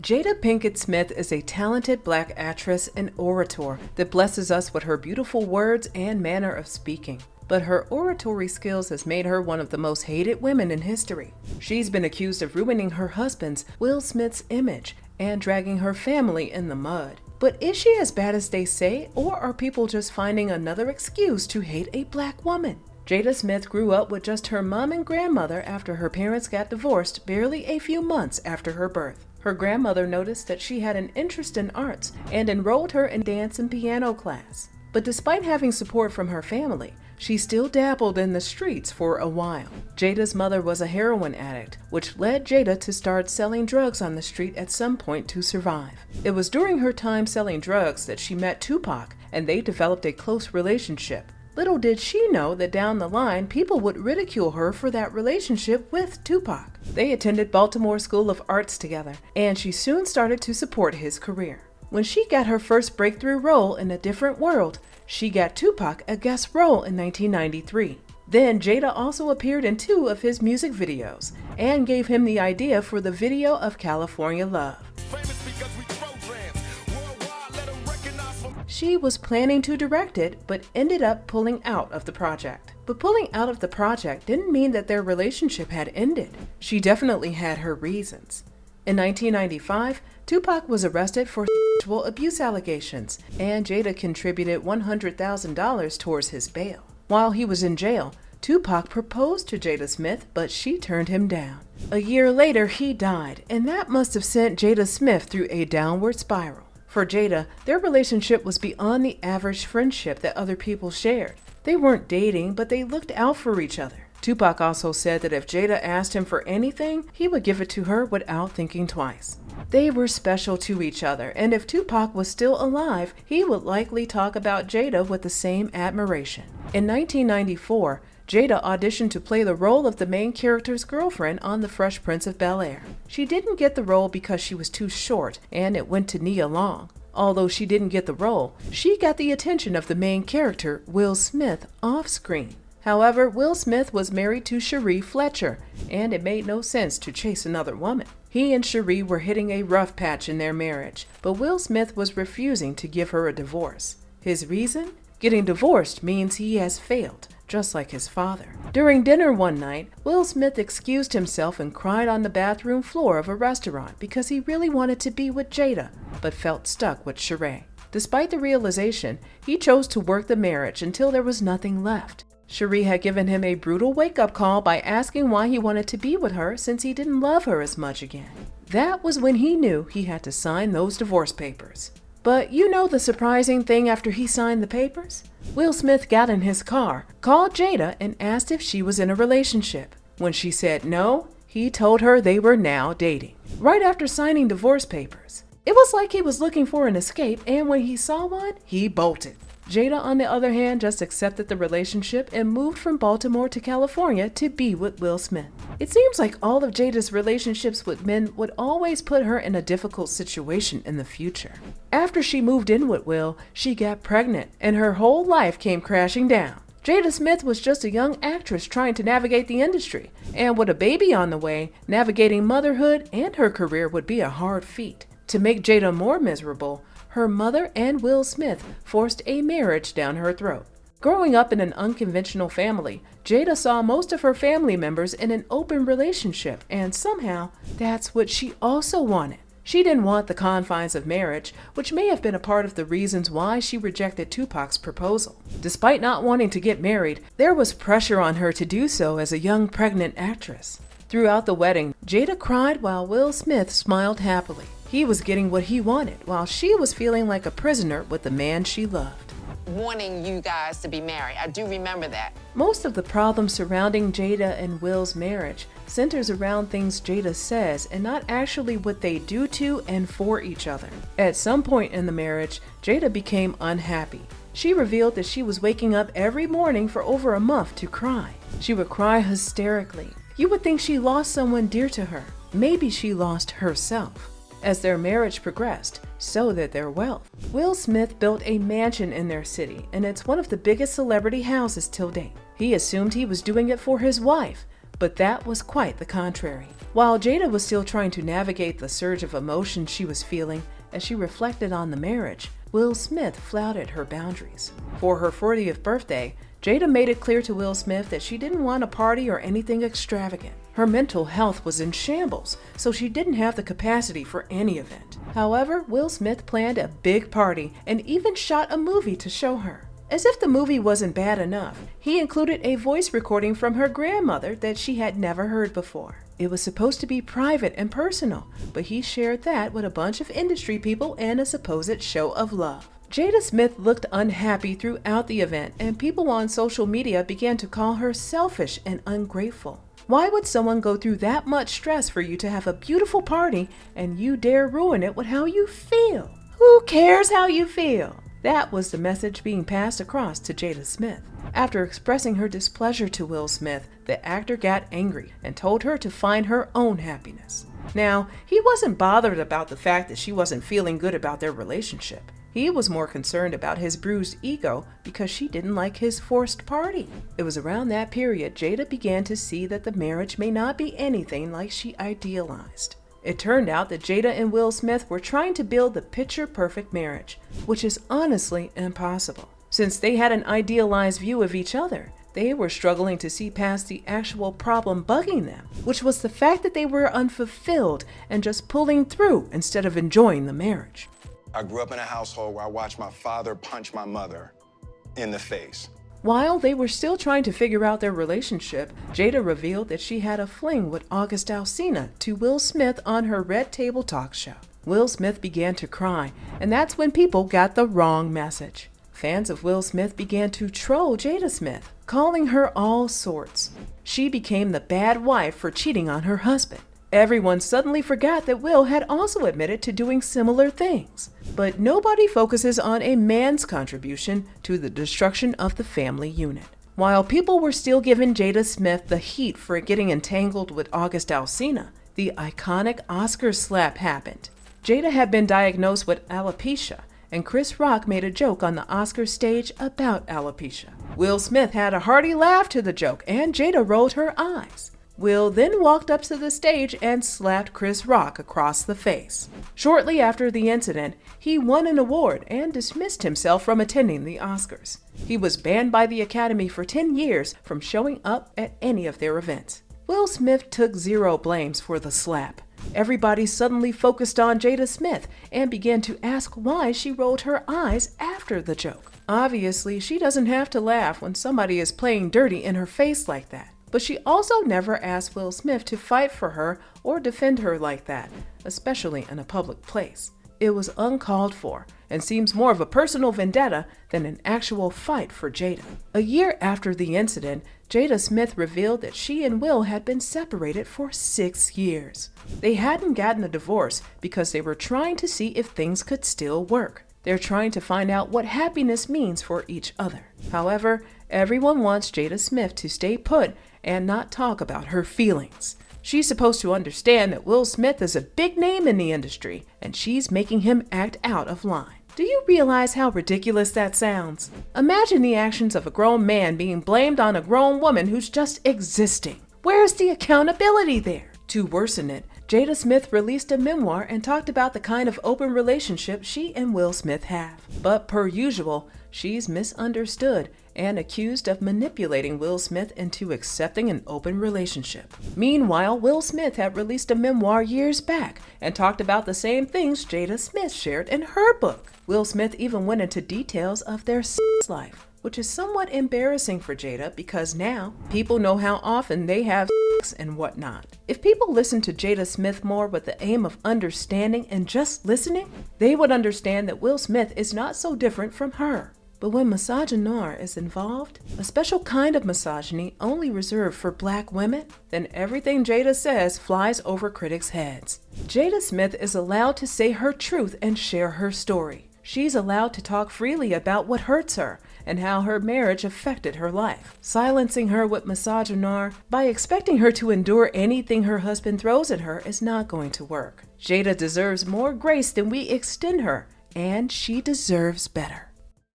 Jada Pinkett Smith is a talented black actress and orator that blesses us with her beautiful words and manner of speaking. But her oratory skills has made her one of the most hated women in history. She's been accused of ruining her husband's, Will Smith's, image and dragging her family in the mud. But is she as bad as they say, or are people just finding another excuse to hate a black woman? Jada Smith grew up with just her mom and grandmother after her parents got divorced barely a few months after her birth. Her grandmother noticed that she had an interest in arts and enrolled her in dance and piano class. But despite having support from her family, she still dabbled in the streets for a while. Jada's mother was a heroin addict, which led Jada to start selling drugs on the street at some point to survive. It was during her time selling drugs that she met Tupac, and they developed a close relationship. Little did she know that down the line, people would ridicule her for that relationship with Tupac. They attended Baltimore School of Arts together, and she soon started to support his career. When she got her first breakthrough role in A Different World, she got Tupac a guest role in 1993. Then Jada also appeared in 2 of his music videos and gave him the idea for the video of California Love. She was planning to direct it, but ended up pulling out of the project. But pulling out of the project didn't mean that their relationship had ended. She definitely had her reasons. In 1995, Tupac was arrested for sexual abuse allegations, and Jada contributed $100,000 towards his bail. While he was in jail, Tupac proposed to Jada Smith, but she turned him down. A year later, he died, and that must have sent Jada Smith through a downward spiral. For Jada, their relationship was beyond the average friendship that other people shared. They weren't dating, but they looked out for each other. Tupac also said that if Jada asked him for anything, he would give it to her without thinking twice. They were special to each other, and if Tupac was still alive, he would likely talk about Jada with the same admiration. In 1994, Jada auditioned to play the role of the main character's girlfriend on The Fresh Prince of Bel-Air. She didn't get the role because she was too short, and it went to Nia Long. Although she didn't get the role, she got the attention of the main character, Will Smith, off-screen. However, Will Smith was married to Cherie Fletcher, and it made no sense to chase another woman. He and Cherie were hitting a rough patch in their marriage, but Will Smith was refusing to give her a divorce. His reason? Getting divorced means he has failed, just like his father. During dinner one night, Will Smith excused himself and cried on the bathroom floor of a restaurant because he really wanted to be with Jada, but felt stuck with Cherie. Despite the realization, he chose to work the marriage until there was nothing left. Cherie had given him a brutal wake-up call by asking why he wanted to be with her since he didn't love her as much again. That was when he knew he had to sign those divorce papers. But you know the surprising thing after he signed the papers? Will Smith got in his car, called Jada, and asked if she was in a relationship. When she said no, he told her they were now dating. Right after signing divorce papers. It was like he was looking for an escape, and when he saw one, he bolted. Jada, on the other hand, just accepted the relationship and moved from Baltimore to California to be with Will Smith. It seems like all of Jada's relationships with men would always put her in a difficult situation in the future. After she moved in with Will, she got pregnant, and her whole life came crashing down. Jada Smith was just a young actress trying to navigate the industry, and with a baby on the way, navigating motherhood and her career would be a hard feat. To make Jada more miserable, her mother and Will Smith forced a marriage down her throat. Growing up in an unconventional family, Jada saw most of her family members in an open relationship, and somehow that's what she also wanted. She didn't want the confines of marriage, which may have been a part of the reasons why she rejected Tupac's proposal. Despite not wanting to get married, there was pressure on her to do so as a young pregnant actress. Throughout the wedding, Jada cried while Will Smith smiled happily. He was getting what he wanted, while she was feeling like a prisoner with the man she loved. Wanting you guys to be married. I do remember that. Most of the problems surrounding Jada and Will's marriage centers around things Jada says and not actually what they do to and for each other. At some point in the marriage, Jada became unhappy. She revealed that she was waking up every morning for over a month to cry. She would cry hysterically. You would think she lost someone dear to her. Maybe she lost herself. As their marriage progressed, so did their wealth. Will Smith built a mansion in their city, and it's one of the biggest celebrity houses till date. He assumed he was doing it for his wife, But that was quite the contrary. While Jada was still trying to navigate the surge of emotion she was feeling as she reflected on the marriage, Will Smith flouted her boundaries. For her 40th birthday, Jada made it clear to Will Smith that she didn't want a party or anything extravagant. Her mental health was in shambles, so she didn't have the capacity for any event. However, Will Smith planned a big party and even shot a movie to show her. As if the movie wasn't bad enough, he included a voice recording from her grandmother that she had never heard before. It was supposed to be private and personal, but he shared that with a bunch of industry people and a supposed show of love. Jada Smith looked unhappy throughout the event, and people on social media began to call her selfish and ungrateful. Why would someone go through that much stress for you to have a beautiful party and you dare ruin it with how you feel? Who cares how you feel? That was the message being passed across to Jada Smith. After expressing her displeasure to Will Smith, the actor got angry and told her to find her own happiness. Now, he wasn't bothered about the fact that she wasn't feeling good about their relationship. He was more concerned about his bruised ego because she didn't like his forced party. It was around that period Jada began to see that the marriage may not be anything like she idealized. It turned out that Jada and Will Smith were trying to build the picture-perfect marriage, which is honestly impossible. Since they had an idealized view of each other, they were struggling to see past the actual problem bugging them, which was the fact that they were unfulfilled and just pulling through instead of enjoying the marriage. I grew up in a household where I watched my father punch my mother in the face. While they were still trying to figure out their relationship, Jada revealed that she had a fling with August Alsina to Will Smith on her Red Table Talk show. Will Smith began to cry, and that's when people got the wrong message. Fans of Will Smith began to troll Jada Smith, calling her all sorts. She became the bad wife for cheating on her husband. Everyone suddenly forgot that Will had also admitted to doing similar things. But nobody focuses on a man's contribution to the destruction of the family unit. While people were still giving Jada Smith the heat for getting entangled with August Alsina, the iconic Oscar slap happened. Jada had been diagnosed with alopecia, and Chris Rock made a joke on the Oscar stage about alopecia. Will Smith had a hearty laugh to the joke, and Jada rolled her eyes. Will then walked up to the stage and slapped Chris Rock across the face. Shortly after the incident, he won an award and dismissed himself from attending the Oscars. He was banned by the Academy for 10 years from showing up at any of their events. Will Smith took zero blames for the slap. Everybody suddenly focused on Jada Smith and began to ask why she rolled her eyes after the joke. Obviously, she doesn't have to laugh when somebody is playing dirty in her face like that. But she also never asked Will Smith to fight for her or defend her like that, especially in a public place. It was uncalled for and seems more of a personal vendetta than an actual fight for Jada. A year after the incident, Jada Smith revealed that she and Will had been separated for 6 years. They hadn't gotten a divorce because they were trying to see if things could still work. They're trying to find out what happiness means for each other. However, everyone wants Jada Smith to stay put and not talk about her feelings. She's supposed to understand that Will Smith is a big name in the industry, and she's making him act out of line. Do you realize how ridiculous that sounds? Imagine the actions of a grown man being blamed on a grown woman who's just existing. Where's the accountability there? To worsen it, Jada Smith released a memoir and talked about the kind of open relationship she and Will Smith have. But per usual, she's misunderstood and accused of manipulating Will Smith into accepting an open relationship. Meanwhile, Will Smith had released a memoir years back and talked about the same things Jada Smith shared in her book. Will Smith even went into details of their sex life, which is somewhat embarrassing for Jada because now people know how often they have sex and whatnot. If people listened to Jada Smith more with the aim of understanding and just listening, they would understand that Will Smith is not so different from her. But when misogynoir is involved, a special kind of misogyny only reserved for black women, then everything Jada says flies over critics' heads. Jada Smith is allowed to say her truth and share her story. She's allowed to talk freely about what hurts her and how her marriage affected her life. Silencing her with misogynoir by expecting her to endure anything her husband throws at her is not going to work. Jada deserves more grace than we extend her, and she deserves better.